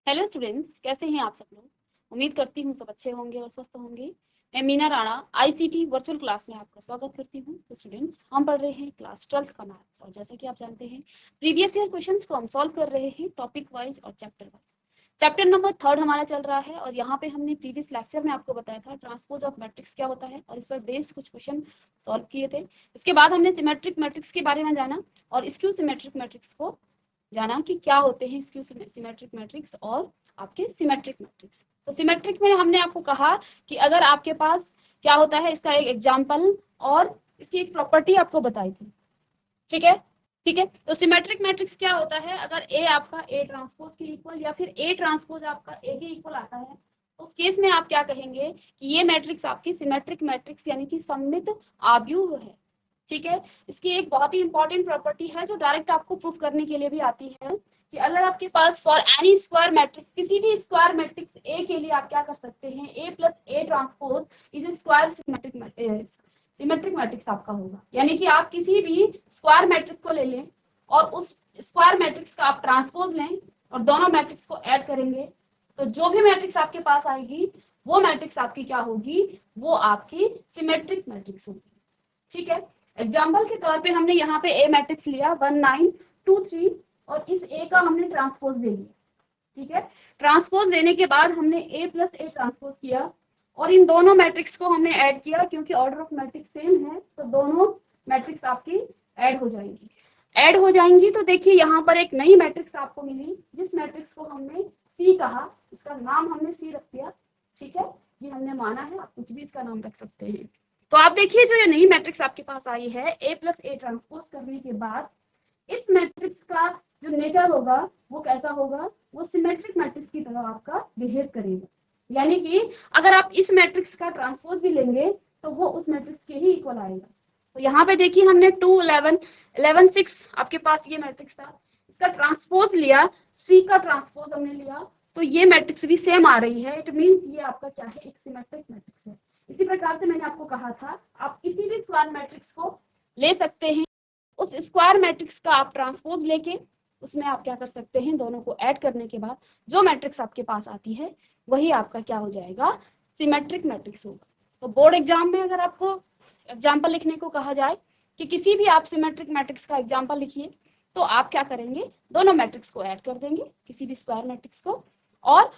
Hello students, कैसे हैं आप सब लोग। उम्मीद करती हूँ सब अच्छे होंगे और स्वस्थ होंगे। मैं Meena Rana ICT virtual class में आपका स्वागत करती हूँ। तो स्टूडेंट्स, हम पढ़ रहे हैं क्लास 12th का मैथ्स, और जैसा कि आप जानते हैं प्रीवियस ईयर क्वेश्चंस को हम सॉल्व कर रहे हैं टॉपिक वाइज और चैप्टर वाइज। चैप्टर नंबर 3 हमारा चल रहा है, और यहाँ पे हमने प्रीवियस लेक्चर में आपको बताया था ट्रांसपोज ऑफ मैट्रिक्स क्या होता है, और इस पर बेस्ड कुछ क्वेश्चन सॉल्व किए थे। इसके बाद हमने सिमेट्रिक मैट्रिक्स के बारे में जाना, और स्क्यू सिमेट्रिक मैट्रिक्स को जाना कि क्या होते हैं स्क्यू सिमेट्रिक मैट्रिक्स और आपके सिमेट्रिक मैट्रिक्स। तो सिमेट्रिक में हमने आपको कहा कि अगर आपके पास क्या होता है, इसका एक एग्जांपल और इसकी एक प्रॉपर्टी आपको बताई थी। ठीक है, ठीक है। तो सिमेट्रिक मैट्रिक्स क्या होता है, अगर ए आपका ए ट्रांसपोज के इक्वल या फिर ए ट्रांसपोज आपका ए के इक्वल आता है, उस केस में आप क्या कहेंगे कि ये मैट्रिक्स आपकी सिमेट्रिक मैट्रिक्स यानी कि सममित आव्यूह है। ठीक है, इसकी एक बहुत ही इंपॉर्टेंट प्रॉपर्टी है जो डायरेक्ट आपको प्रूफ करने के लिए भी आती है कि अगर आपके पास फॉर एनी स्क्वायर मैट्रिक्स, किसी भी स्क्वायर मैट्रिक्स ए के लिए आप क्या कर सकते हैं, A plus A transpose is square symmetric matrix आपका होगा। यानी कि आप किसी भी स्क्वायर मैट्रिक्स को ले लें और उस स्क्वायर मैट्रिक्स का आप ट्रांसपोज लें और दोनों मैट्रिक्स को ऐड करेंगे, तो जो भी मैट्रिक्स आपके पास आएगी वो मैट्रिक्स आपकी क्या होगी, वो आपकी सिमेट्रिक मैट्रिक्स होगी। ठीक है, एग्जाम्पल के तौर पे हमने यहाँ पे ए मैट्रिक्स लिया 1 9 2 3, और इस ए का हमने ट्रांसपोज ले लिया। ठीक है, ट्रांसपोज लेने के बाद हमने ए प्लस ए ट्रांसपोज किया, और इन दोनों मैट्रिक्स को हमने ऐड किया, क्योंकि ऑर्डर ऑफ मैट्रिक्स सेम है तो दोनों मैट्रिक्स आपकी ऐड हो जाएंगी। ऐड हो जाएंगी तो देखिए यहाँ पर एक नई मैट्रिक्स आपको मिली, जिस मैट्रिक्स को हमने सी कहा, इसका नाम हमने सी रख दिया। ठीक है, ये हमने माना है, आप कुछ भी इसका नाम रख सकते हैं। तो आप देखिए जो ये नई मैट्रिक्स आपके पास आई है, ए प्लस ए ट्रांसपोज करने के बाद इस मैट्रिक्स का जो नेचर होगा वो कैसा होगा, वो सिमेट्रिक मैट्रिक्स की तरह आपका बिहेव करेगा। यानी कि अगर आप इस मैट्रिक्स का ट्रांसपोज भी लेंगे तो वो उस मैट्रिक्स के ही इक्वल आएगा। तो यहाँ पे देखिए हमने 2 11 11 6 आपके पास ये मैट्रिक्स था, इसका ट्रांसपोज लिया, सी का ट्रांसपोज हमने लिया, तो ये मैट्रिक्स भी सेम आ रही है। इट मींस ये आपका क्या है, एक सिमेट्रिक मैट्रिक्स है। इसी प्रकार से मैंने आपको कहा था आप किसी भी स्क्वायर मैट्रिक्स को ले सकते हैं, उस स्क्वायर मैट्रिक्स का आप ट्रांसपोज लेके उसमें आप क्या कर सकते हैं, दोनों को ऐड करने के बाद जो मैट्रिक्स आपके पास आती है वही आपका क्या हो जाएगा, सिमेट्रिक मैट्रिक्स होगा। तो बोर्ड एग्जाम में अगर आपको एग्जाम्पल लिखने को कहा जाए कि किसी भी आप सिमेट्रिक मैट्रिक्स का एग्जाम्पल लिखिए, तो आप क्या करेंगे, दोनों मैट्रिक्स को ऐड कर देंगे, किसी भी स्क्वायर मैट्रिक्स को, और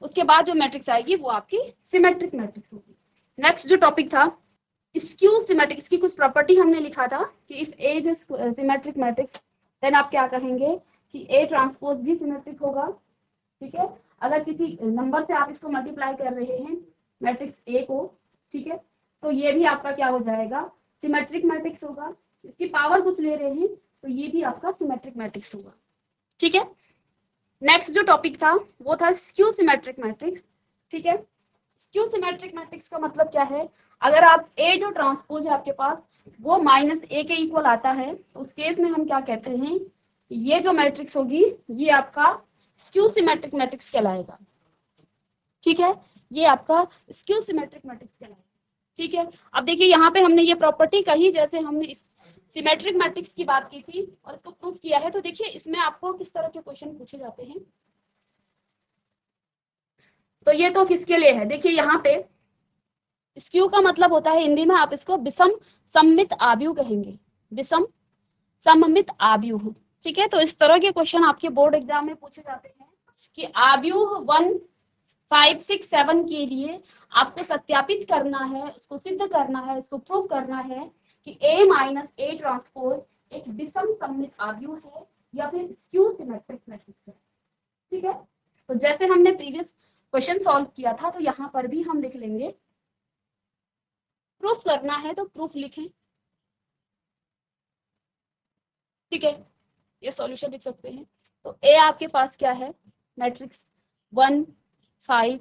उसके बाद जो मैट्रिक्स आएगी वो आपकी सिमेट्रिक मैट्रिक्स होगी। नेक्स्ट जो टॉपिक था स्क्यू सिमेट्रिक, इसकी कुछ प्रॉपर्टी हमने लिखा था कि if A is symmetric matrix then आप क्या कहेंगे कि ए ट्रांसपोज भी सिमेट्रिक होगा। ठीक है, अगर किसी नंबर से आप इसको मल्टीप्लाई कर रहे हैं मैट्रिक्स ए को, ठीक है, तो ये भी आपका क्या हो जाएगा, सिमेट्रिक मैट्रिक्स होगा। इसकी पावर कुछ ले रहे हैं तो ये भी आपका सिमेट्रिक मैट्रिक्स होगा। ठीक है, नेक्स्ट जो टॉपिक था वो था स्क्यू सिमेट्रिक मैट्रिक्स। ठीक है, स्क्यू सिमेट्रिक मैट्रिक्स का मतलब क्या है, अगर आप ए जो ट्रांसपोज है आपके पास वो माइनस ए के इक्वल आता है, तो उस केस में हम क्या कहते हैं, ये जो मैट्रिक्स होगी ये आपका स्क्यू सिमेट्रिक मैट्रिक्स कहलाएगा। ठीक है, ये आपका स्क्यू सिमेट्रिक मैट्रिक्स कहलाएगा। ठीक है, अब देखिए यहाँ पे हमने ये प्रॉपर्टी कही जैसे हमने इस सिमेट्रिक मैट्रिक्स की बात की थी और इसको प्रूफ किया है। तो देखिए इसमें आपको किस तरह के क्वेश्चन पूछे जाते हैं। तो ये तो किसके लिए है, देखिए यहाँ पे स्क्यू का मतलब होता है हिंदी में आप इसको विषम सममित आव्यूह कहेंगे, विषम सममित आव्यूह। ठीक है, तो इस तरह के क्वेश्चन आपके बोर्ड एग्जाम में पूछे जाते हैं कि आव्यूह 1 5 6 7 के लिए आपको सत्यापित करना है, उसको सिद्ध करना है, इसको प्रूव करना है कि A माइनस ए ट्रांसपोज एक विषम सममित आव्यूह है या फिर स्क्यू सिमेट्रिक मैट्रिक्स है। ठीक है, तो जैसे हमने प्रीवियस क्वेश्चन सॉल्व किया था, तो यहाँ पर भी हम लिख लेंगे, प्रूफ करना है तो प्रूफ लिखें। ठीक है, ये सॉल्यूशन लिख सकते हैं। तो ए आपके पास क्या है, मैट्रिक्स 1 5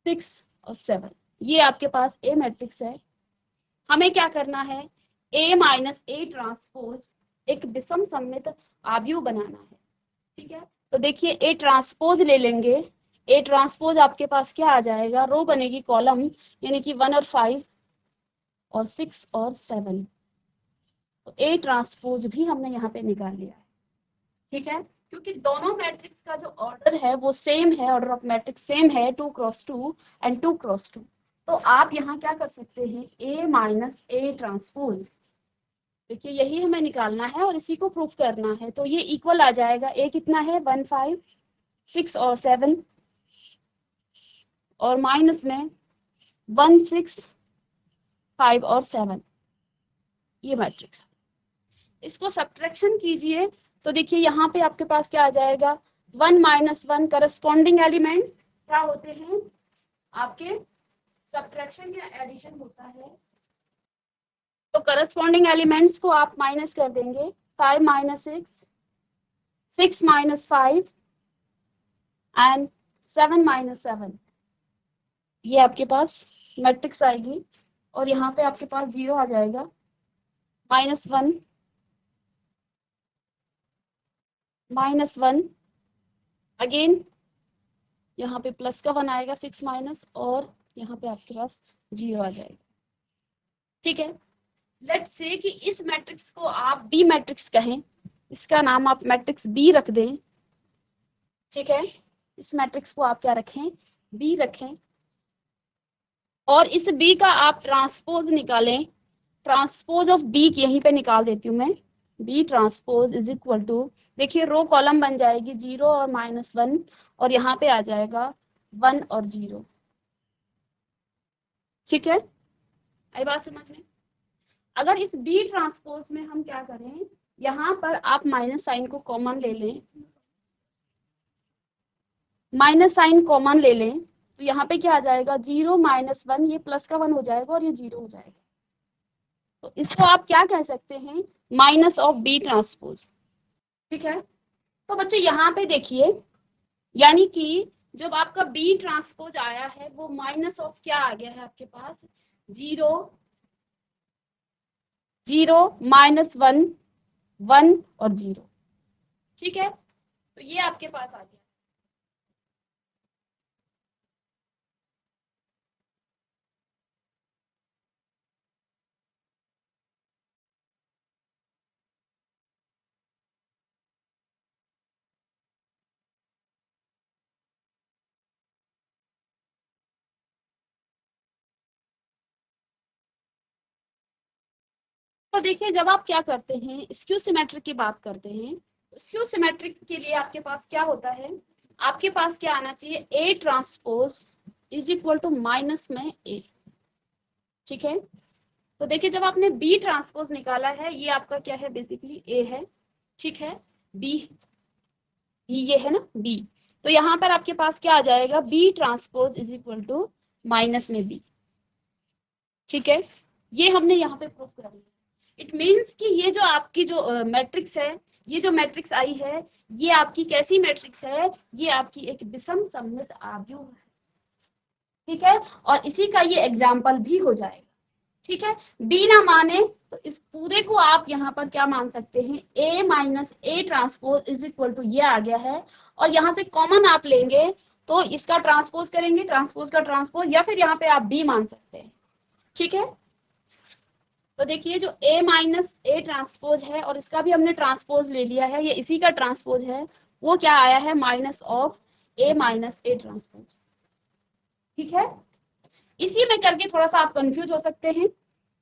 6 और 7, ये आपके पास ए मैट्रिक्स है। हमें क्या करना है, ए माइनस ए ट्रांसपोज एक विषम सममित आव्यूह बनाना है। ठीक है, तो देखिए ए ट्रांसपोज ले लेंगे, ए ट्रांसपोज आपके पास क्या आ जाएगा, रो बनेगी कॉलम, यानी कि 1 और 5 और 6 और 7। तो ए ट्रांसपोज भी हमने यहाँ पे निकाल लिया है। ठीक है, क्योंकि दोनों मैट्रिक्स का जो ऑर्डर है वो सेम है, ऑर्डर ऑफ मैट्रिक्स सेम है 2x2 एंड 2x2। तो आप यहाँ क्या कर सकते हैं, A माइनस ए ट्रांसपोज, देखिए यही हमें निकालना है और इसी को प्रूफ करना है। तो ये इक्वल आ जाएगा, A कितना है 1 5 6 और 7, और माइनस में 1 6 5 और 7, ये मैट्रिक्स। इसको सब्ट्रैक्शन कीजिए तो देखिए यहाँ पे आपके पास क्या आ जाएगा, 1 माइनस 1 करस्पॉन्डिंग एलिमेंट क्या होते हैं आपके, सब्ट्रैक्शन या एडिशन होता है। तो करस्पॉन्डिंग एलिमेंट्स को आप माइनस कर देंगे, 5 माइनस 6, 6 माइनस 5 एंड 7 माइनस 7, ये आपके पास मैट्रिक्स आएगी। और यहाँ पे आपके पास 0 आ जाएगा, माइनस 1 माइनस 1, अगेन यहाँ पे प्लस का 1 आएगा 6 माइनस, और यहाँ पे आपके पास 0 आ जाएगा। ठीक है, लेट्स से कि इस मैट्रिक्स को आप बी मैट्रिक्स कहें, इसका नाम आप मैट्रिक्स बी रख दें। ठीक है, इस मैट्रिक्स को आप क्या रखें, बी रखें, और इस बी का आप ट्रांसपोज निकालें। ट्रांसपोज ऑफ बी यहीं पे निकाल देती हूँ मैं, B transpose is equal to, देखिए रो कॉलम बन जाएगी 0 और -1, और यहाँ पे आ जाएगा 1 और 0। ठीक है, आई बात समझ में। अगर इस बी ट्रांसपोज में हम क्या करें, यहाँ पर आप माइनस साइन को कॉमन ले लें, माइनस साइन कॉमन ले लें, तो यहाँ पे क्या आ जाएगा 0 -1, ये प्लस का 1 हो जाएगा और ये 0 हो जाएगा। तो इसको आप क्या कह सकते हैं, माइनस ऑफ बी ट्रांसपोज। ठीक है, तो बच्चे यहाँ पे देखिए, यानी कि जब आपका बी ट्रांसपोज आया है वो माइनस ऑफ क्या आ गया है आपके पास, 0 0 -1 1 और 0। ठीक है, तो ये आपके पास आ गया। तो देखिए जब आप क्या करते हैं, स्क्यू सिमेट्रिक की बात करते हैं, स्क्यू सिमेट्रिक के लिए आपके पास क्या होता है, आपके पास क्या आना चाहिए, A transpose is equal to minus में ए। ठीक है, तो देखिए जब आपने बी ट्रांसपोज निकाला है, ये आपका क्या है, बेसिकली ए है। ठीक है, बी ये है ना बी, तो यहाँ पर आपके पास क्या आ जाएगा, B transpose is equal to minus में बी। ठीक है, ये हमने यहाँ पे प्रूफ कर लिया। इट मीन्स कि ये जो आपकी जो मैट्रिक्स है, ये जो मैट्रिक्स आई है, ये आपकी कैसी मैट्रिक्स है, ये आपकी एक विषम सममित आव्यूह है। ठीक है, और इसी का ये एग्जाम्पल भी हो जाएगा। ठीक है, बी ना माने तो इस पूरे को आप यहाँ पर क्या मान सकते हैं, A minus A transpose is equal to ये आ गया है, और यहाँ से कॉमन आप लेंगे तो इसका ट्रांसपोज करेंगे, ट्रांसपोज का ट्रांसपोज, या फिर यहाँ पे आप बी मान सकते हैं। ठीक है, तो देखिए जो a माइनस ए ट्रांसपोज है, और इसका भी हमने ट्रांसपोज ले लिया है, ये इसी का ट्रांसपोज है, वो क्या आया है, minus of a minus A transpose. ठीक है, इसी में करके थोड़ा सा आप कंफ्यूज हो सकते हैं।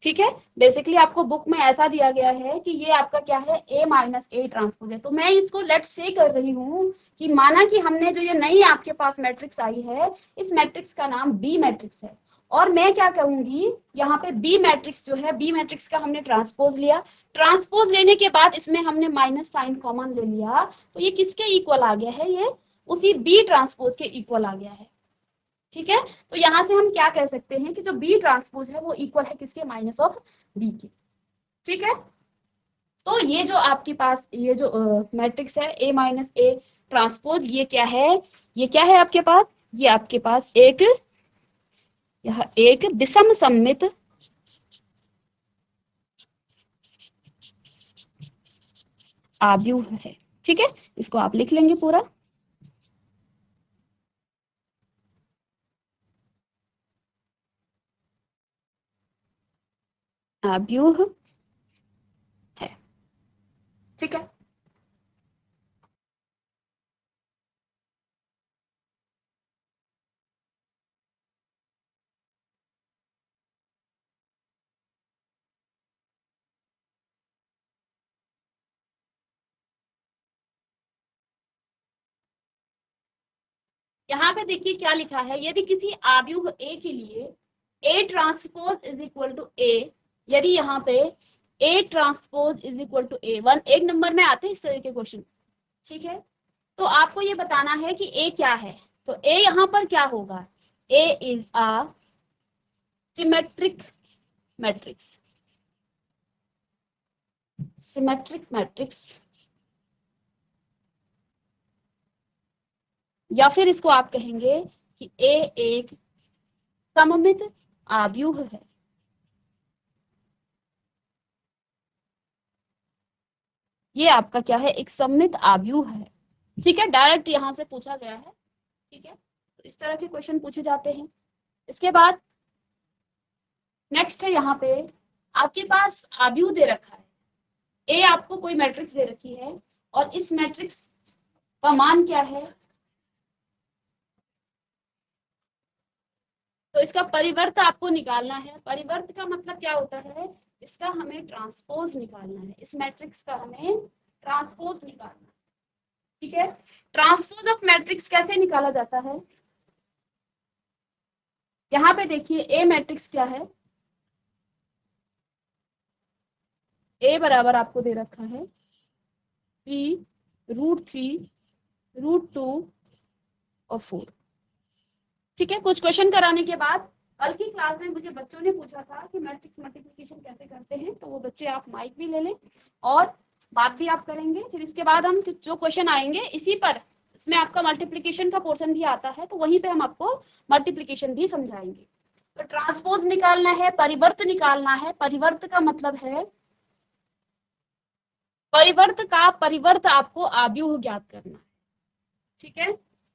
ठीक है, बेसिकली आपको बुक में ऐसा दिया गया है कि ये आपका क्या है, a माइनस ए ट्रांसपोज है। तो मैं इसको लेट से कर रही हूँ कि माना कि हमने जो ये नई आपके पास मैट्रिक्स आई है, इस मैट्रिक्स का नाम बी मैट्रिक्स है, और मैं क्या करूंगी, यहाँ पे बी मैट्रिक्स जो है, बी मैट्रिक्स का हमने ट्रांसपोज लिया, ट्रांसपोज लेने के बाद इसमें हमने माइनस साइन कॉमन ले लिया, तो ये किसके इक्वल आ गया है, ये उसी बी ट्रांसपोज के इक्वल आ गया है। ठीक है, तो यहाँ से हम क्या कह सकते हैं कि जो बी ट्रांसपोज है वो इक्वल है किसके, माइनस ऑफ बी के। ठीक है, तो ये जो आपके पास ये जो मैट्रिक्स है ए माइनस ए ट्रांसपोज, ये क्या है, ये क्या है आपके पास, ये आपके पास एक, यह एक विषम सममित आव्यूह है। ठीक है, इसको आप लिख लेंगे पूरा, आव्यूह है। ठीक है, यहाँ पे देखिए क्या लिखा है, यदि किसी आव्यूह ए के लिए A transpose is equal to A, यदि यहाँ पे A transpose is equal to A one, एक नंबर में आते हैं इस तरह के क्वेश्चन, ठीक है। तो आपको ये बताना है कि ए क्या है, तो ए यहाँ पर क्या होगा, A is a symmetric matrix, symmetric matrix, या फिर इसको आप कहेंगे कि ए एक सममित आव्यूह है। ये आपका क्या है, एक सममित आव्यूह है, ठीक है। डायरेक्ट यहां से पूछा गया है, ठीक है। तो इस तरह के क्वेश्चन पूछे जाते हैं। इसके बाद नेक्स्ट है, यहाँ पे आपके पास आव्यूह दे रखा है, ए आपको कोई मैट्रिक्स दे रखी है और इस मैट्रिक्स का मान क्या है, तो इसका परिवर्त आपको निकालना है। परिवर्त का मतलब क्या होता है, इसका हमें ट्रांसपोज निकालना है, इस मैट्रिक्स का हमें ट्रांसपोज निकालना है, ठीक है। ट्रांसपोज ऑफ मैट्रिक्स कैसे निकाला जाता है, यहाँ पे देखिए ए मैट्रिक्स क्या है, ए बराबर आपको दे रखा है 3√3 √2 और 4, ठीक है। कुछ क्वेश्चन कराने के बाद कल की क्लास में मुझे बच्चों ने पूछा था कि मैट्रिक्स मल्टीप्लिकेशन कैसे करते हैं, तो वो बच्चे आप माइक भी ले लें और बात भी आप करेंगे। फिर इसके बाद हम जो क्वेश्चन आएंगे इसी पर, इसमें आपका मल्टीप्लिकेशन का पोर्शन भी आता है, तो वहीं पे हम आपको मल्टीप्लिकेशन भी समझाएंगे। तो ट्रांसपोज निकालना है, परिवर्त निकालना है। परिवर्त का मतलब है, परिवर्त आपको आव्यूह ज्ञात करना है, ठीक है।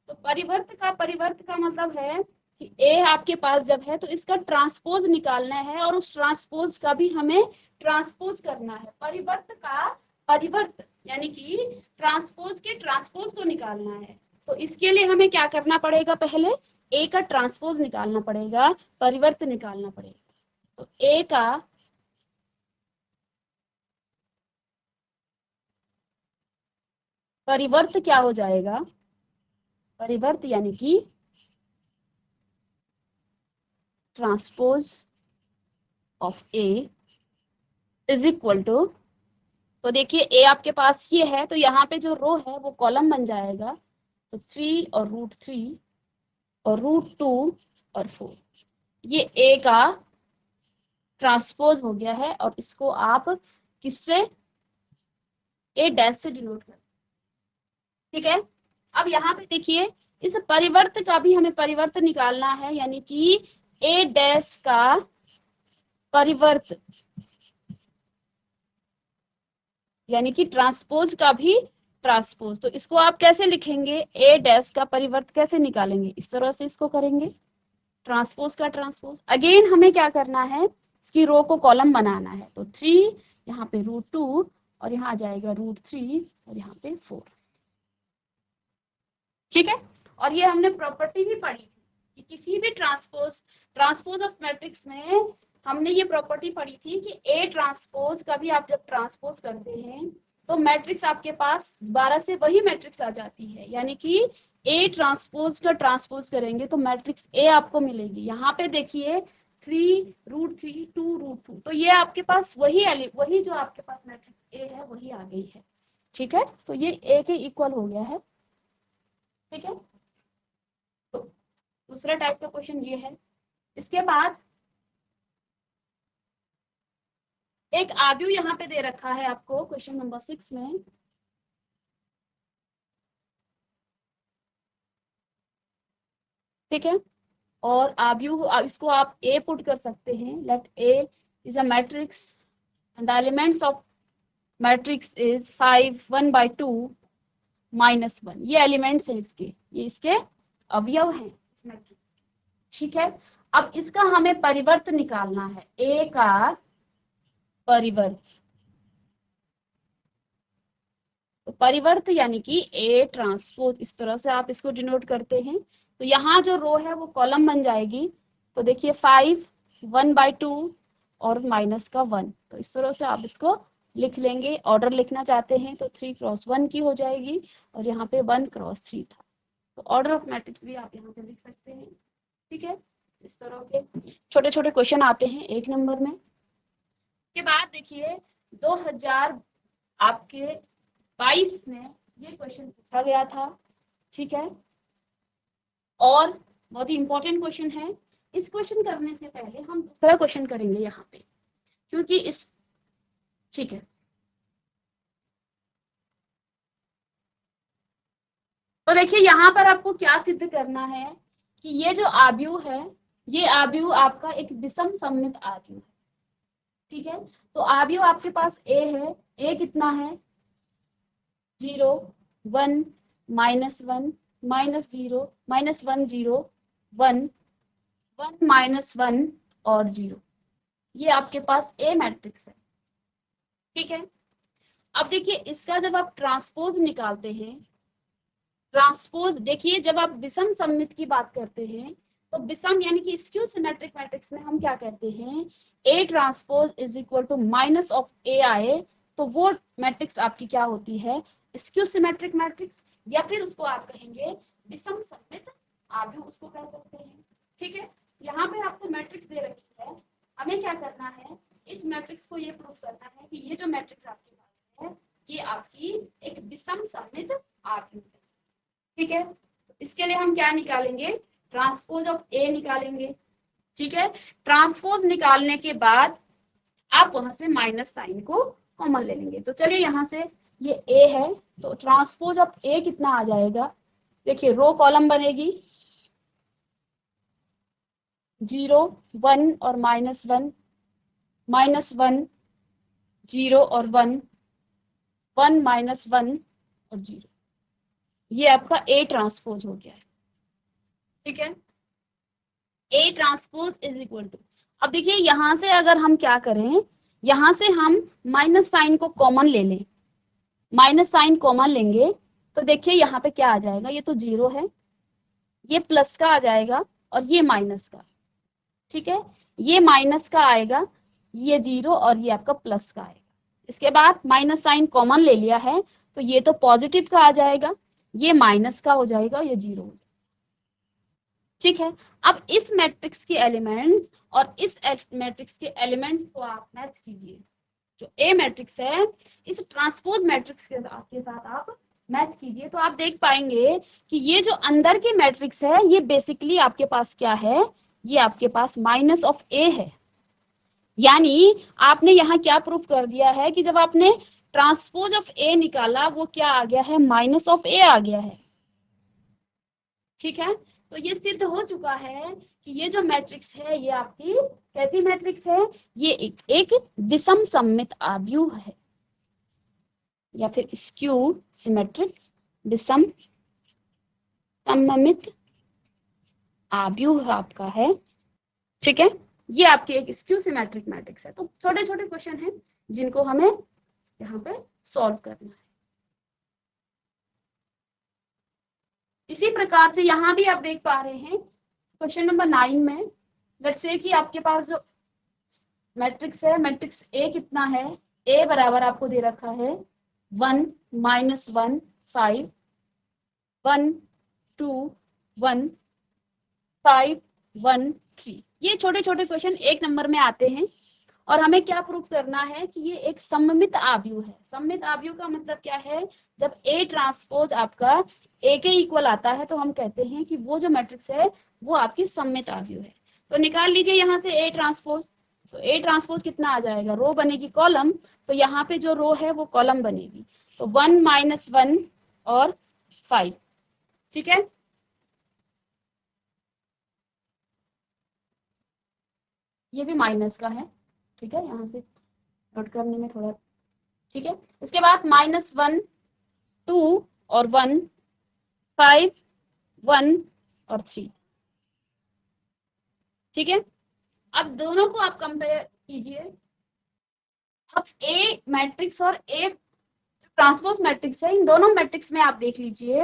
तो परिवर्त का मतलब है कि ए आपके पास जब है तो इसका ट्रांसपोज निकालना है और उस ट्रांसपोज का भी हमें ट्रांसपोज करना है। परिवर्त यानी कि ट्रांसपोज के ट्रांसपोज को निकालना है, तो इसके लिए हमें क्या करना पड़ेगा, पहले ए का ट्रांसपोज निकालना पड़ेगा, परिवर्त निकालना पड़ेगा। तो ए का परिवर्त क्या हो जाएगा, परिवर्त यानी कि transpose of A is equal to, तो देखिए ए आपके पास ये है, तो यहाँ पे जो रो है वो कॉलम बन जाएगा, तो 3 और √3 और √2 और 4, ये ए का ट्रांसपोज हो गया है और इसको आप किससे, ए डैश से डिनोट कर, ठीक है। अब यहाँ पे देखिए इस परिवर्त का भी हमें परिवर्त निकालना है, यानी कि ए डैश का परिवर्त, यानी कि ट्रांसपोज का भी ट्रांसपोज। तो इसको आप कैसे लिखेंगे, ए डैश का परिवर्त कैसे निकालेंगे, इस तरह से इसको करेंगे, ट्रांसपोज का ट्रांसपोज। अगेन हमें क्या करना है, इसकी रो को कॉलम बनाना है, तो 3 यहाँ पे √2 और यहाँ आ जाएगा √3 और यहाँ पे 4, ठीक है। और ये हमने प्रॉपर्टी भी पढ़ी थी कि किसी भी ट्रांसपोज ऑफ मैट्रिक्स में हमने ये प्रॉपर्टी पढ़ी थी कि ए ट्रांसपोज का भी आप जब ट्रांसपोज करते हैं तो मैट्रिक्स आपके पास 12 से वही मैट्रिक्स आ जाती है, यानी कि ए ट्रांसपोज का ट्रांसपोज करेंगे तो मैट्रिक्स ए आपको मिलेगी। यहाँ पे देखिए 3√3 2√2, तो ये आपके पास वही जो आपके पास मैट्रिक्स ए है वही आ गई है, ठीक है। तो ये ए के इक्वल हो गया है, ठीक है। तो दूसरा टाइप का क्वेश्चन ये है। इसके बाद एक आव्यूह यहाँ पे दे रखा है आपको क्वेश्चन नंबर 6 में, ठीक है। और आव्यूह इसको आप ए पुट कर सकते हैं, let A is a matrix and the elements of matrix is 5 1/2 -1, ये एलिमेंट्स है इसके, ये इसके अवयव हैं इस मैट्रिक्स, ठीक है। अब इसका हमें परिवर्त निकालना है, ए का परिवर्त, तो परिवर्त यानी कि ए ट्रांसपोज, इस तरह से आप इसको डिनोट करते हैं। तो यहाँ जो रो है वो कॉलम बन जाएगी, तो देखिए 5 1/2 और माइनस का 1, तो इस तरह से आप इसको लिख लेंगे। ऑर्डर लिखना चाहते हैं तो 3 × 1 की हो जाएगी और यहाँ पे 1 × 3 था, तो ऑर्डर ऑफ मैट्रिक्स भी आप यहाँ पे लिख सकते हैं। ठीक है, इस तरह के छोटे छोटे क्वेश्चन आते हैं 1 नंबर में। के बाद देखिए 2000 आपके 22 में ये क्वेश्चन पूछा गया था। ठीक है, और बहुत ही इंपॉर्टेंट क्वेश्चन है। इस क्वेश्चन करने से पहले हम दूसरा क्वेश्चन करेंगे यहाँ पे, क्योंकि इस, ठीक है, तो देखिए यहाँ पर आपको क्या सिद्ध करना है कि ये जो आव्यूह है, ये आव्यूह आपका एक विषम सममित आव्यूह है। ठीक है, तो आव्यूह आपके पास ए है, ए कितना है 0 1 -1 -0 -1 0 1 1 -1 और 0, ये आपके पास ए मैट्रिक्स है। ठीक है, अब देखिए इसका जब आप ट्रांसपोज निकालते हैं, ट्रांसपोज देखिए जब आप विषम सममित की बात करते हैं तो विषम यानी कि स्क्यू सिमेट्रिक मैट्रिक्स में हम क्या करते हैं, A transpose is equal to minus of A आए, तो वो मैट्रिक्स आपकी क्या होती है, स्क्यू सिमेट्रिक मैट्रिक्स, या फिर उसको आप कहेंगे विषम सममित आव्यूह उसको कह सकते हैं। ठीक है, यहाँ पे आपको मैट्रिक्स दे रखी है, हमें क्या करना है, इस मैट्रिक्स को ये प्रूव करना है कि ये जो मैट्रिक्स आपके पास है ये आपकी एक विषम सममित आव्यूह है। ठीक है, तो इसके लिए हम क्या निकालेंगे, ट्रांसपोज ऑफ ए निकालेंगे। ठीक है, ट्रांसपोज निकालने के बाद आप वहां से माइनस साइन को कॉमन ले लेंगे। तो चलिए यहाँ से ये ए है, तो ट्रांसपोज ऑफ ए कितना आ जाएगा, देखिए रो कॉलम बनेगी 0 1 और -1 -1 0 और 1 1 -1 और 0, ये आपका ए ट्रांसपोज हो गया है। ठीक है, A transpose is equal to, अब देखिए यहां से अगर हम क्या करें, यहां से हम माइनस साइन को कॉमन ले लें, माइनस साइन कॉमन लेंगे तो देखिए यहाँ पे क्या आ जाएगा, ये तो 0 है, ये प्लस का आ जाएगा और ये माइनस का। ठीक है, ये माइनस का आएगा, ये 0 और ये आपका प्लस का आएगा। इसके बाद माइनस साइन कॉमन ले लिया है तो ये तो पॉजिटिव का आ जाएगा, ये माइनस का हो जाएगा, ये 0 हो जाएगा। ठीक है, अब इस मैट्रिक्स के एलिमेंट्स और इस मैट्रिक्स के एलिमेंट्स को आप मैच कीजिए, जो ए मैट्रिक्स है इस ट्रांसपोज मैट्रिक्स के साथ आप मैच कीजिए, तो आप देख पाएंगे कि ये जो अंदर के मैट्रिक्स है ये बेसिकली आपके पास क्या है, ये आपके पास माइनस ऑफ ए है। यानी आपने यहाँ क्या प्रूफ कर दिया है कि जब आपने ट्रांसपोज ऑफ ए निकाला वो क्या आ गया है, माइनस ऑफ ए आ गया है। ठीक है, तो ये सिद्ध हो चुका है कि ये जो मैट्रिक्स है ये आपकी कैसी मैट्रिक्स है, ये एक विषम सममित आव्यूह है, या फिर स्क्यू सिमेट्रिक विषम सममित आव्यूह आपका है। ठीक है, ये आपकी एक स्क्यू सिमेट्रिक मैट्रिक्स है। तो छोटे छोटे क्वेश्चन हैं जिनको हमें यहाँ पे सॉल्व करना है। इसी प्रकार से यहाँ भी आप देख पा रहे हैं क्वेश्चन नंबर 9 में, लेट्स से कि आपके पास जो मैट्रिक्स है, मैट्रिक्स ए कितना है, ए बराबर आपको दे रखा है 1 -1 5 1 2 1 5 1 3, ये छोटे छोटे क्वेश्चन 1 नंबर में आते हैं। और हमें क्या प्रूफ करना है कि ये एक सममित आव्यूह है। सममित आव्यूह का मतलब क्या है, जब ए ट्रांसपोज आपका ए के इक्वल आता है तो हम कहते हैं कि वो जो मैट्रिक्स है वो आपकी सममित आव्यूह है। तो निकाल लीजिए यहाँ से ए ट्रांसपोज, तो ए ट्रांसपोज कितना आ जाएगा, रो बनेगी कॉलम, तो यहाँ पे जो रो है वो कॉलम बनेगी, तो 1 -1 और 5। ठीक है, ये भी माइनस का है। ठीक है, यहाँ से नोट करने में थोड़ा, ठीक है, इसके बाद -1 2 और 1 5 1 और 3। ठीक है, अब दोनों को आप कंपेयर कीजिए। अब ए मैट्रिक्स और ए ट्रांसपोज मैट्रिक्स है, इन दोनों मैट्रिक्स में आप देख लीजिए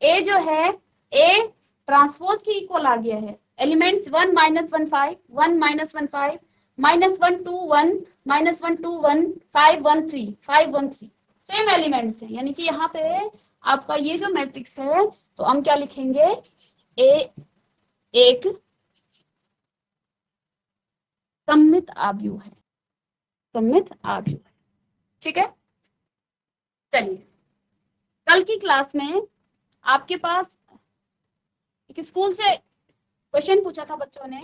ए जो है ए ट्रांसपोज की इक्वल आ गया है, एलिमेंट्स 1 -1 5 1 -1 5 -1 2 1 -1 2 1 5 1 3 5 1 3 सेम एलिमेंट्स है, यानी कि यहाँ पे आपका ये जो मैट्रिक्स है तो हम क्या लिखेंगे, ए एक सममित आव्यूह है, सममित आव्यूह है। ठीक है, चलिए कल की क्लास में आपके पास एक स्कूल से क्वेश्चन पूछा था बच्चों ने,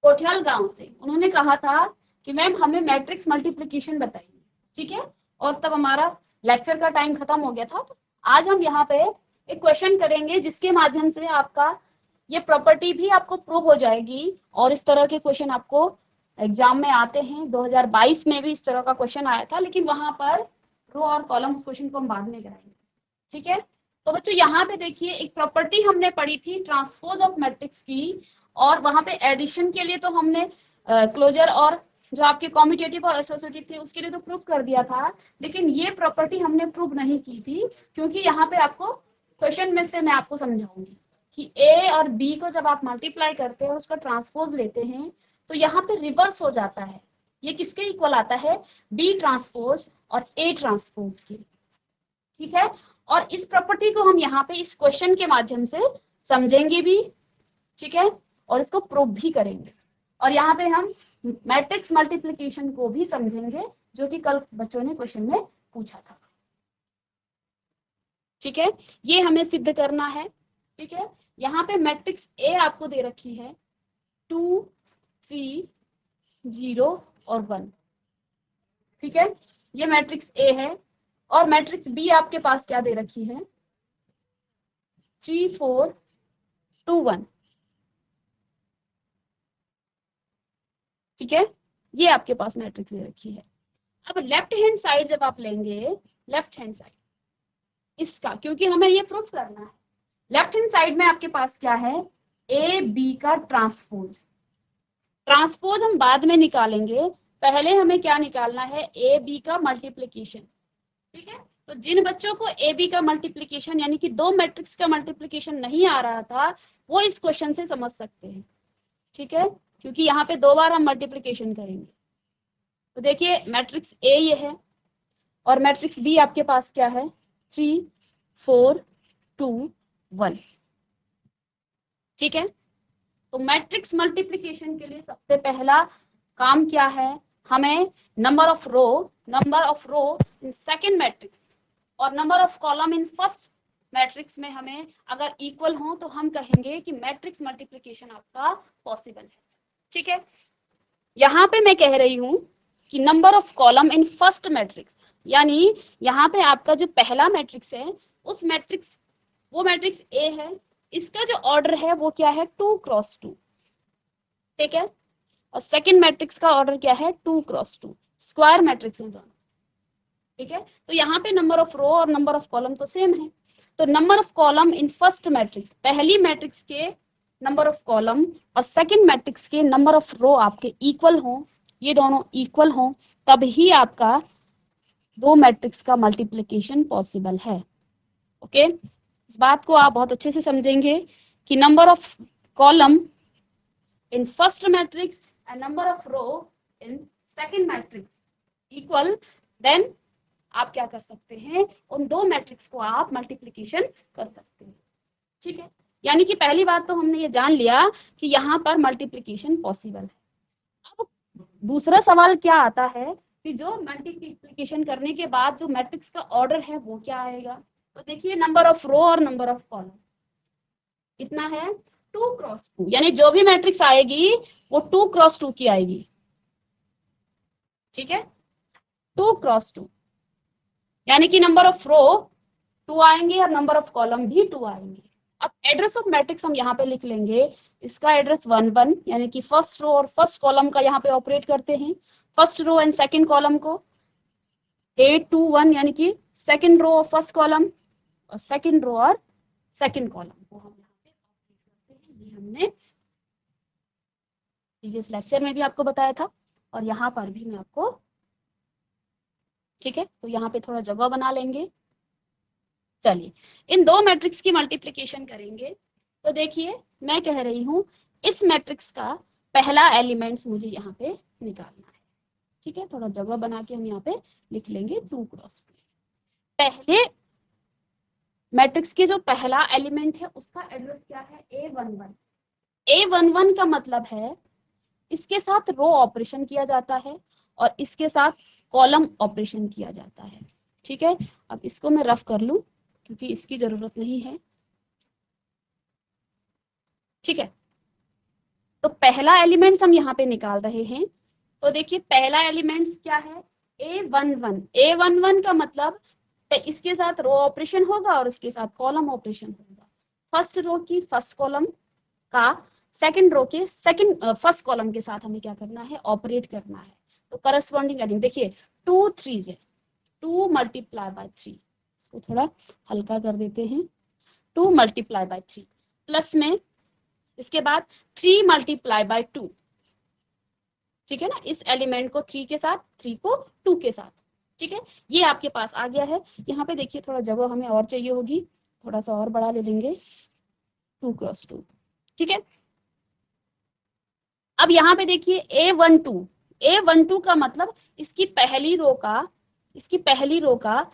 कोठियाल गांव से। उन्होंने कहा था कि मैम हमें मैट्रिक्स मल्टीप्लिकेशन बताइए। ठीक है, और तब हमारा लेक्चर का टाइम खत्म हो गया था। तो आज हम यहाँ पे एक क्वेश्चन करेंगे जिसके माध्यम से आपका ये प्रॉपर्टी भी आपको प्रूव हो जाएगी। और इस तरह के क्वेश्चन आपको एग्जाम में आते हैं, 2022 में भी इस तरह का क्वेश्चन आया था, लेकिन वहां पर रो और कॉलम उस क्वेश्चन को हम बाद में कराएंगे। ठीक है, तो बच्चों यहाँ पे देखिए एक प्रॉपर्टी हमने पढ़ी थी ट्रांसपोज ऑफ मैट्रिक्स की, और वहां पे एडिशन के लिए तो हमने क्लोजर और जो आपके कॉम्यूटेटिव और एसोसिएटिव थे उसके लिए तो प्रूफ कर दिया था, लेकिन ये प्रॉपर्टी हमने प्रूव नहीं की थी, क्योंकि यहाँ पे आपको क्वेश्चन में से मैं आपको समझाऊंगी कि ए और बी को जब आप मल्टीप्लाई करते हैं उसका ट्रांसपोज लेते हैं तो यहाँ पे रिवर्स हो जाता है। ये किसके इक्वल आता है, बी ट्रांसपोज और ए ट्रांसपोज के। ठीक है, और इस प्रॉपर्टी को हम यहाँ पे इस क्वेश्चन के माध्यम से समझेंगे भी। ठीक है, और इसको प्रूव भी करेंगे, और यहाँ पे हम मैट्रिक्स मल्टीप्लिकेशन को भी समझेंगे जो कि कल बच्चों ने क्वेश्चन में पूछा था। ठीक है, ये हमें सिद्ध करना है। ठीक है, यहाँ पे मैट्रिक्स ए आपको दे रखी है 2 3 0 और 1। ठीक है, ये मैट्रिक्स ए है, और मैट्रिक्स बी आपके पास क्या दे रखी है 3 4 2 1। ठीक है, ये आपके पास मैट्रिक्स दे रखी है। अब लेफ्ट हैंड साइड जब आप लेंगे, लेफ्ट हैंड साइड इसका, क्योंकि हमें ये प्रूफ करना है, लेफ्ट हैंड साइड में आपके पास क्या है, ए बी का ट्रांसपोज। ट्रांसपोज हम बाद में निकालेंगे, पहले हमें क्या निकालना है, ए बी का मल्टीप्लीकेशन। ठीक है, तो जिन बच्चों को ए बी का मल्टीप्लीकेशन यानी कि दो मैट्रिक्स का मल्टीप्लीकेशन नहीं आ रहा था वो इस क्वेश्चन से समझ सकते हैं। ठीक है, क्योंकि यहाँ पे 2 बार हम मल्टीप्लीकेशन करेंगे। तो देखिए मैट्रिक्स ए ये है, और मैट्रिक्स बी आपके पास क्या है 3 4 2 1। ठीक है, तो मैट्रिक्स मल्टीप्लिकेशन के लिए सबसे पहला काम क्या है, हमें number of row in second matrix और number of column in first matrix में हमें अगर इक्वल हो तो हम कहेंगे कि मैट्रिक्स मल्टीप्लिकेशन आपका पॉसिबल है। ठीक है, यहाँ पे मैं कह रही हूं कि number of column in first matrix, यानी यहाँ पे आपका जो पहला मैट्रिक्स है उस मैट्रिक्स, वो मैट्रिक्स ए है, इसका जो ऑर्डर है वो क्या है 2 क्रॉस 2। ठीक है, और सेकंड मैट्रिक्स का ऑर्डर क्या है 2 क्रॉस 2, स्क्वायर मैट्रिक्स है दोनों। ठीक है, तो यहाँ पे नंबर ऑफ रो और नंबर ऑफ कॉलम तो सेम है। तो number of column in first matrix, पहली मैट्रिक्स के नंबर ऑफ कॉलम और सेकंड मैट्रिक्स के नंबर ऑफ रो आपके इक्वल हो, ये दोनों इक्वल हो, तब ही आपका दो मैट्रिक्स का मल्टीप्लिकेशन पॉसिबल है। ओके, इस बात को आप बहुत अच्छे से समझेंगे कि number of column in first matrix and number of row in second matrix equal, then आप क्या कर सकते हैं, उन दो मैट्रिक्स को आप मल्टीप्लिकेशन कर सकते हैं। ठीक है, यानी कि पहली बात तो हमने ये जान लिया कि यहाँ पर मल्टीप्लिकेशन पॉसिबल है। अब दूसरा सवाल क्या आता है कि जो मल्टीप्लिकेशन करने के बाद जो मैट्रिक्स का ऑर्डर है वो क्या आएगा। तो देखिए नंबर ऑफ रो और नंबर ऑफ कॉलम कितना है 2 क्रॉस 2, यानी जो भी मैट्रिक्स आएगी वो 2 क्रॉस 2 की आएगी। ठीक है, 2 क्रॉस 2, यानी कि नंबर ऑफ रो 2 आएंगे और नंबर ऑफ कॉलम भी 2 आएंगे। अब एड्रेस ऑफ मैट्रिक्स हम यहाँ पे लिख लेंगे, इसका एड्रेस 1 1, यानी कि फर्स्ट रो और फर्स्ट कॉलम का यहाँ पे ऑपरेट करते हैं, first row and second column को 8 2 1, यानी कि सेकंड रो और फर्स्ट कॉलम और सेकंड रो और सेकंड कॉलम को हम यहाँ पे ऑपरेट करते हैं। ये हमने प्रीवियस लेक्चर में भी आपको बताया था और यहाँ पर भी मैं आपको, ठीक है, तो यहाँ पे थोड़ा जगह बना लेंगे। चलिए इन दो मैट्रिक्स की मल्टीप्लिकेशन करेंगे। तो देखिए मैं कह रही हूँ इस मैट्रिक्स का पहला एलिमेंट्स मुझे यहाँ पे निकालना है। ठीक है, थोड़ा जगह बना के हम यहाँ पे लिख लेंगे 2 क्रॉस 2। पहले मैट्रिक्स के जो पहला एलिमेंट है उसका एड्रेस क्या है, A11। A11 का मतलब है इसके साथ रो ऑपरेशन किया जाता है और इसके साथ कॉलम ऑपरेशन किया जाता है। ठीक है, अब इसको मैं रफ कर लूं क्योंकि इसकी जरूरत नहीं है। ठीक है, तो पहला एलिमेंट्स हम यहाँ पे निकाल रहे हैं। तो देखिए पहला एलिमेंट्स क्या है, A11। A11 का मतलब इसके साथ रो ऑपरेशन होगा और इसके साथ कॉलम ऑपरेशन होगा। फर्स्ट रो की फर्स्ट कॉलम का सेकंड रो के सेकंड फर्स्ट कॉलम के साथ हमें क्या करना है, ऑपरेट करना है। तो करस्पॉन्डिंग एलिमेंट देखिए 2 3 है, 2 मल्टीप्लाई बाय 3, इसको थोड़ा हल्का कर देते हैं, 2 मल्टीप्लाई बाय 3 प्लस में इसके बाद 3 मल्टीप्लाई बाय 2। ठीक है ना, इस एलिमेंट को 3 के साथ, 3 को 2 के साथ। ठीक है, ये आपके पास आ गया है। यहाँ पे देखिए थोड़ा जगह हमें और चाहिए होगी, थोड़ा सा और बड़ा ले लेंगे, 2 क्रॉस 2। ठीक है, अब यहाँ पे देखिए A12 का मतलब इसकी पहली रो का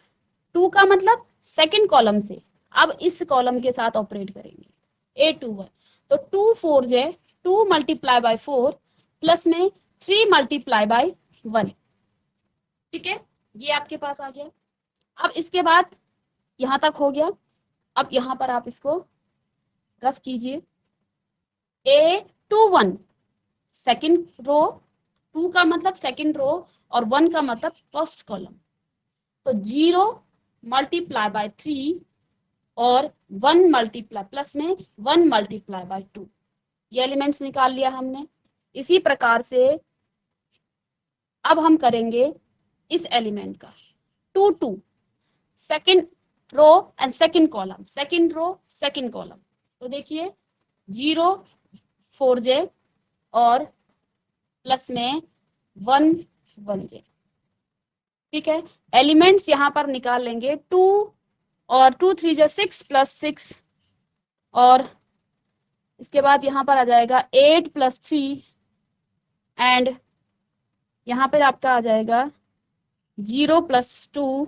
2 का मतलब सेकंड कॉलम से अब इस कॉलम के साथ ऑपरेट करेंगे A21। तो 2 4 जे 2 मल्टीप्लाई बाय 4 प्लस में 3 मल्टीप्लाई बाय 1। ठीक है, ये आपके पास आ गया। अब इसके बाद यहां तक हो गया। अब यहां पर आप इसको रफ कीजिए, A21 सेकंड रो, 2 का मतलब सेकंड रो और 1 का मतलब फर्स्ट कॉलम। तो 0 मल्टीप्लाई बाय 3 और 1 मल्टीप्लाई प्लस में 1 मल्टीप्लाई बाय 2, ये एलिमेंट्स निकाल लिया हमने। इसी प्रकार से अब हम करेंगे इस एलिमेंट का 2 2 second row and second column, second row second column. तो देखिए 0 4 जे और प्लस में 1 1 जे। ठीक है, एलिमेंट्स यहां पर निकाल लेंगे 2 और 2 3 जे 6 प्लस 6 और इसके बाद यहां पर आ जाएगा 8 प्लस 3 एंड यहां पर आपका आ जाएगा 0 प्लस 2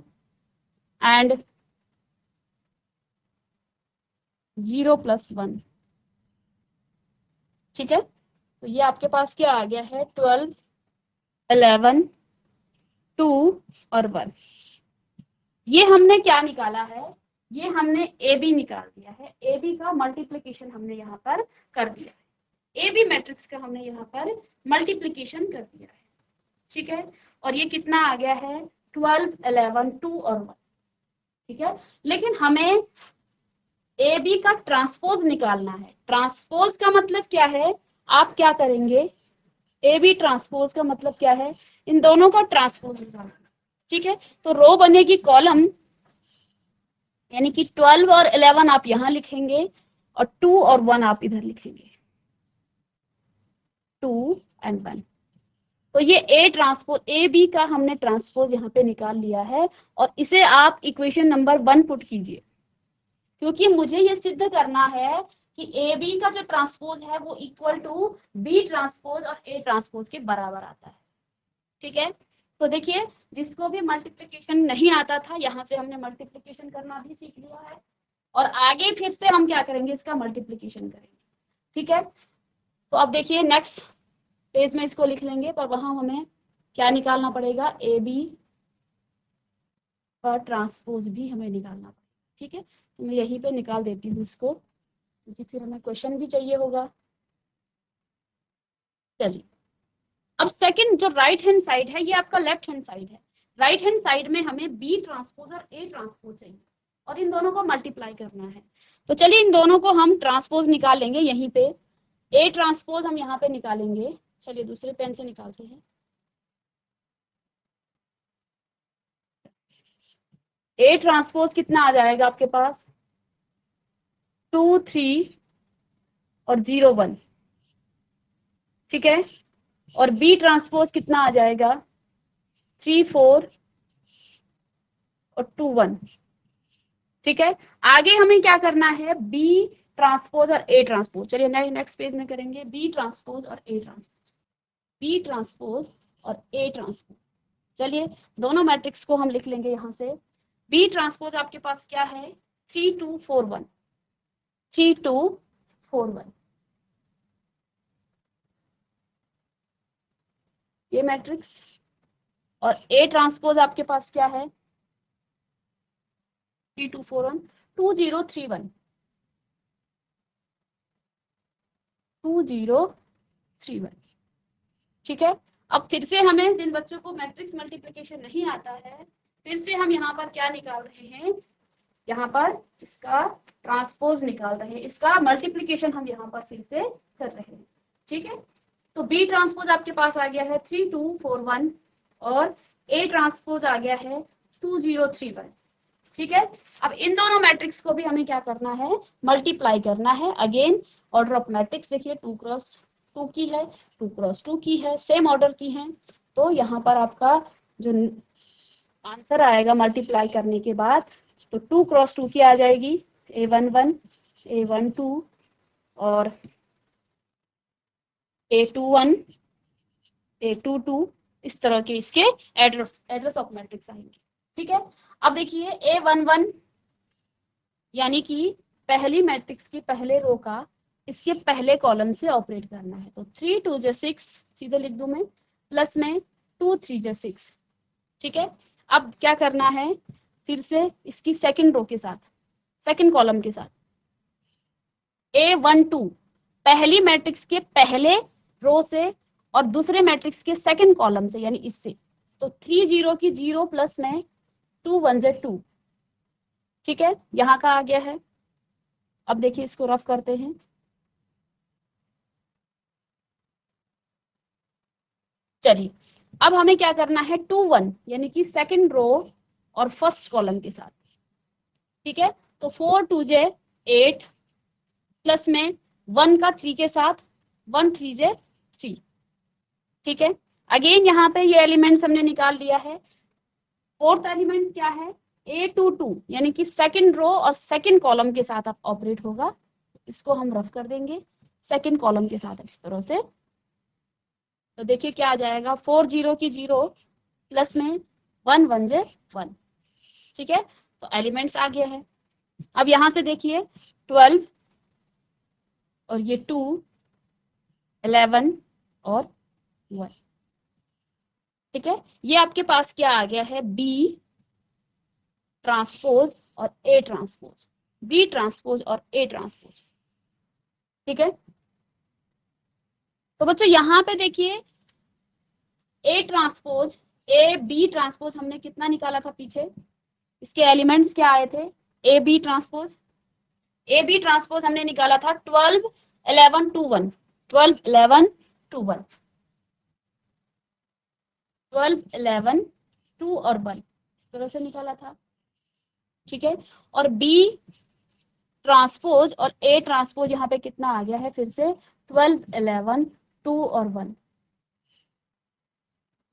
एंड 0 प्लस 1। ठीक है, तो ये आपके पास क्या आ गया है, 12 11 2 और 1। ये हमने क्या निकाला है, ये हमने ए बी निकाल दिया है। ए बी का मल्टीप्लीकेशन हमने यहाँ पर कर दिया है, ए बी मैट्रिक्स का हमने यहाँ पर मल्टीप्लीकेशन कर दिया है। ठीक है, और ये कितना आ गया है, 12 11 2 और 1। ठीक है, लेकिन हमें ए बी का ट्रांसपोज निकालना है। ट्रांसपोज का मतलब क्या है, आप क्या करेंगे, ए बी ट्रांसपोज का मतलब क्या है, इन दोनों का ट्रांसपोज निकालना। ठीक है, तो रो बनेगी कॉलम, यानी कि 12 और 11 आप यहां लिखेंगे और 2 और 1 आप इधर लिखेंगे, 2 एंड 1। तो ये ए ट्रांसपोज, ए बी का हमने ट्रांसपोज यहाँ पे निकाल लिया है और इसे आप इक्वेशन नंबर 1 पुट कीजिए, क्योंकि मुझे ये सिद्ध करना है कि ए बी का जो ट्रांसपोज है वो इक्वल टू बी ट्रांसपोज और ए ट्रांसपोज के बराबर आता है। ठीक है, तो देखिए जिसको भी मल्टीप्लिकेशन नहीं आता था, यहाँ से हमने मल्टीप्लिकेशन करना भी सीख लिया है और आगे फिर से हम क्या करेंगे, इसका मल्टीप्लिकेशन करेंगे। ठीक है, तो अब देखिए नेक्स्ट पेज में इसको लिख लेंगे, पर वहां हमें क्या निकालना पड़ेगा, ए बी का ट्रांसपोज भी हमें निकालना पड़ेगा। ठीक है, तो मैं यहीं पे निकाल देती हूँ इसको, क्योंकि फिर हमें क्वेश्चन भी चाहिए होगा। चलिए, अब सेकंड जो राइट हैंड साइड है, ये आपका लेफ्ट हैंड साइड है। राइट हैंड साइड में हमें बी ट्रांसपोज और ए ट्रांसपोज चाहिए और इन दोनों को मल्टीप्लाई करना है। तो चलिए इन दोनों को हम ट्रांसपोज निकाल लेंगे यहीं पे। ए ट्रांसपोज हम यहाँ पे निकालेंगे, चलिए दूसरे पेन से निकालते हैं। ए ट्रांसपोज कितना आ जाएगा आपके पास, 2 3 और 0 1। ठीक है, और बी ट्रांसपोज कितना आ जाएगा, 3 4 और 2 1। ठीक है, आगे हमें क्या करना है, बी ट्रांसपोज और ए ट्रांसपोज। चलिए नेक्स्ट पेज में करेंगे, बी ट्रांसपोज और ए ट्रांसपोज, बी ट्रांसपोज और ए ट्रांसपोज। चलिए दोनों मैट्रिक्स को हम लिख लेंगे यहाँ से, बी ट्रांसपोज आपके पास क्या है 3241, 3241 ये मैट्रिक्स। और ए ट्रांसपोज आपके पास क्या है 3241, 2031, 2031। ठीक है, अब फिर से हमें जिन बच्चों को मैट्रिक्स मल्टीप्लिकेशन नहीं आता है, फिर से हम यहाँ पर क्या निकाल रहे हैं, यहाँ पर इसका ट्रांसपोज निकाल रहे हैं, इसका मल्टीप्लिकेशन हम यहाँ पर फिर से कर रहे हैं। ठीक है, तो बी ट्रांसपोज आपके पास आ गया है 3241 और ए ट्रांसपोज आ गया है 2031। ठीक है, अब इन दोनों मैट्रिक्स को भी हमें क्या करना है, मल्टीप्लाई करना है। अगेन ऑर्डर ऑफ मैट्रिक्स देखिए 2x2 की है, 2x2 की है, सेम ऑर्डर की है। तो यहाँ पर आपका जो आंसर आएगा मल्टीप्लाई करने के बाद, तो 2x2 की आ जाएगी A11, A12 और A21, A22, इस तरह के इसके एड्रेस ऑफ मैट्रिक्स आएंगे। ठीक है, अब देखिए A11 यानी कि पहली मैट्रिक्स की पहले रो का इसके पहले कॉलम से ऑपरेट करना है। तो 3 2 जा 6 सीधे लिख दूं मैं, प्लस में 2 3 जा 6। ठीक है, अब क्या करना है, फिर से इसकी सेकंड रो के साथ, सेकंड कॉलम के साथ A12 पहली मैट्रिक्स के पहले रो से और दूसरे मैट्रिक्स के सेकंड कॉलम से, यानी इससे। तो 3 0 की 0 प्लस में 2 1 जा 2। ठीक है, यहाँ का आ गया है। अब देखिए इसको रफ करते हैं। चलिए, अब हमें क्या करना है 2 1 यानी कि सेकंड रो और फर्स्ट कॉलम के साथ। ठीक है, तो 4 2 जे 8 प्लस में 1 का 3 के साथ 1 3 जे 3। ठीक है, अगेन यहाँ पे ये एलिमेंट्स हमने निकाल लिया है। फोर्थ एलिमेंट क्या है A22 यानी कि सेकंड रो और सेकंड कॉलम के साथ आप ऑपरेट होगा। इसको हम रफ कर देंगे सेकंड कॉलम के साथ इस तरह से। तो देखिए क्या आ जाएगा 4 0 की 0 प्लस में 1 1 जे 1। ठीक है, तो एलिमेंट्स आ गया है। अब यहां से देखिए 12 और ये 2 11 और 1। ठीक है, ये आपके पास क्या आ गया है बी ट्रांसपोज और ए ट्रांसपोज, बी ट्रांसपोज और ए ट्रांसपोज। ठीक है, तो बच्चों यहां पे देखिए A transpose, A B transpose हमने कितना निकाला था पीछे, इसके एलिमेंट्स क्या आए थे A B transpose, A B transpose हमने निकाला था 12 11 2 1, 12 11 2 1, 12 11 2 और 1 इस तरह से निकाला था। ठीक है, और बी ट्रांसपोज और ए ट्रांसपोज यहाँ पे कितना आ गया है फिर से 12 11 2 और 1।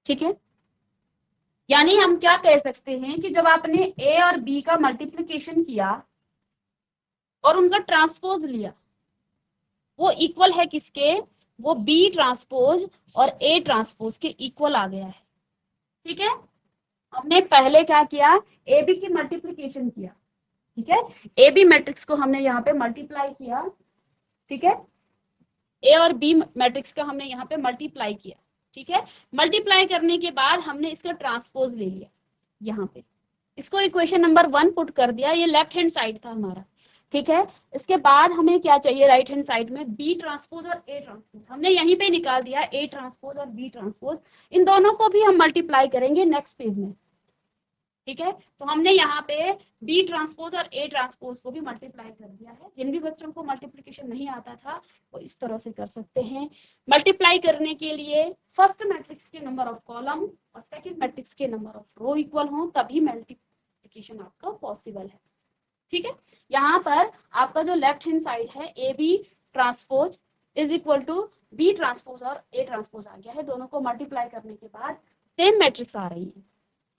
ठीक है, यानी हम क्या कह सकते हैं कि जब आपने ए और बी का मल्टीप्लिकेशन किया और उनका ट्रांसपोज लिया, वो इक्वल है किसके, वो बी ट्रांसपोज और ए ट्रांसपोज के इक्वल आ गया है। ठीक है, हमने पहले क्या किया ए बी की मल्टीप्लिकेशन किया। ठीक है, ए बी मैट्रिक्स को हमने यहाँ पे मल्टीप्लाई किया। ठीक है, ए और बी मैट्रिक्स का हमने यहाँ पे मल्टीप्लाई किया। ठीक है, मल्टीप्लाई करने के बाद हमने इसका ट्रांसपोज ले लिया यहाँ पे, इसको इक्वेशन नंबर 1 पुट कर दिया, ये लेफ्ट हैंड साइड था हमारा। ठीक है, इसके बाद हमें क्या चाहिए राइट हैंड साइड में बी ट्रांसपोज और ए ट्रांसपोज, हमने यहीं पे निकाल दिया ए ट्रांसपोज और बी ट्रांसपोज। इन दोनों को भी हम मल्टीप्लाई करेंगे नेक्स्ट पेज में। ठीक है, तो हमने यहाँ पे बी ट्रांसपोज और ए ट्रांसपोज को भी मल्टीप्लाई कर दिया है। जिन भी बच्चों को मल्टीप्लिकेशन नहीं आता था वो इस तरह से कर सकते हैं। मल्टीप्लाई करने के लिए फर्स्ट मैट्रिक्स के नंबर ऑफ कॉलम और सेकंड मैट्रिक्स के नंबर ऑफ रो इक्वल हो तभी मल्टीप्लिकेशन आपका पॉसिबल है। ठीक है, यहाँ पर आपका जो लेफ्ट हैंड साइड है A B transpose is equal to B transpose और ए ट्रांसपोज आ गया है। दोनों को मल्टीप्लाई करने के बाद सेम मैट्रिक्स आ रही है।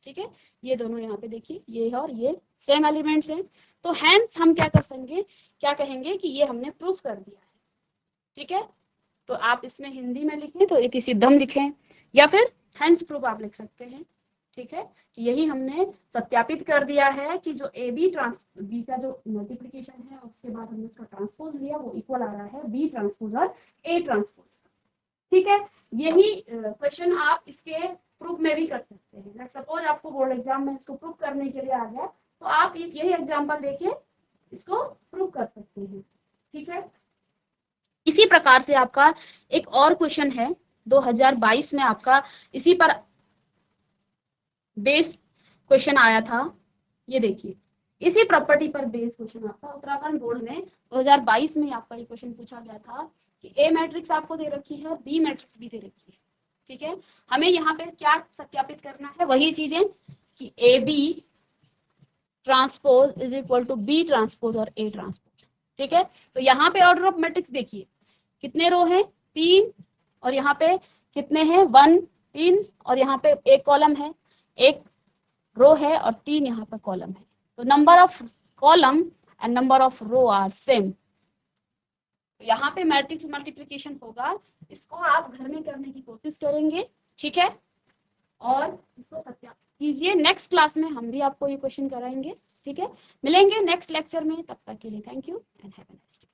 ठीक है, ये दोनों यहाँ पे देखिए ये और ये सेम एलिमेंट्स हैं। तो हैंस हम क्या कर सकेंगे, क्या कहेंगे कि ये हमने प्रूफ कर दिया है। ठीक है, तो आप इसमें हिंदी में लिखें तो इति सिद्धम लिखें या फिर हैंस प्रूफ आप लिख सकते हैं। ठीक है, कि यही हमने सत्यापित कर दिया है कि जो ए बी बी का जो मल्टीप्लीकेशन है उसके बाद हमने उसका ट्रांसपोज लिया वो इक्वल आ रहा है बी ट्रांसपोज और ए ट्रांसपोज। ठीक है, यही क्वेश्चन आप इसके प्रूफ में भी कर सकते हैं। लाइक सपोज आपको बोर्ड एग्जाम में इसको प्रूफ करने के लिए आ गया तो आप यही एग्जाम्पल लेके इसको प्रूफ कर सकते हैं। ठीक है, इसी प्रकार से आपका एक और क्वेश्चन है 2022 में आपका इसी पर बेस्ड क्वेश्चन आया था। ये देखिए, इसी प्रॉपर्टी पर बेस्ड क्वेश्चन आपका उत्तराखंड बोर्ड में 2022 में आपका ये क्वेश्चन पूछा गया था कि ए मैट्रिक्स आपको दे रखी है, बी मैट्रिक्स भी दे रखी है। ठीक है, हमें यहाँ पे क्या सत्यापित करना है, वही चीजें कि A B transpose is equal to B transpose और ए ट्रांसपोज। ठीक है, तो यहाँ पे ऑर्डर ऑफ मैट्रिक्स देखिए कितने रो हैं, 3, और यहाँ पे कितने हैं, 1 3, और यहाँ पे एक कॉलम है, एक रो है और 3 यहाँ पे कॉलम है। तो number of column and number of row are same. यहाँ पे मैट्रिक्स मल्टीप्लिकेशन होगा, इसको आप घर में करने की कोशिश करेंगे। ठीक है, और इसको सत्यापित कीजिए। नेक्स्ट क्लास में हम भी आपको ये क्वेश्चन कराएंगे। ठीक है, मिलेंगे नेक्स्ट लेक्चर में, तब तक के लिए thank you and have a nice day.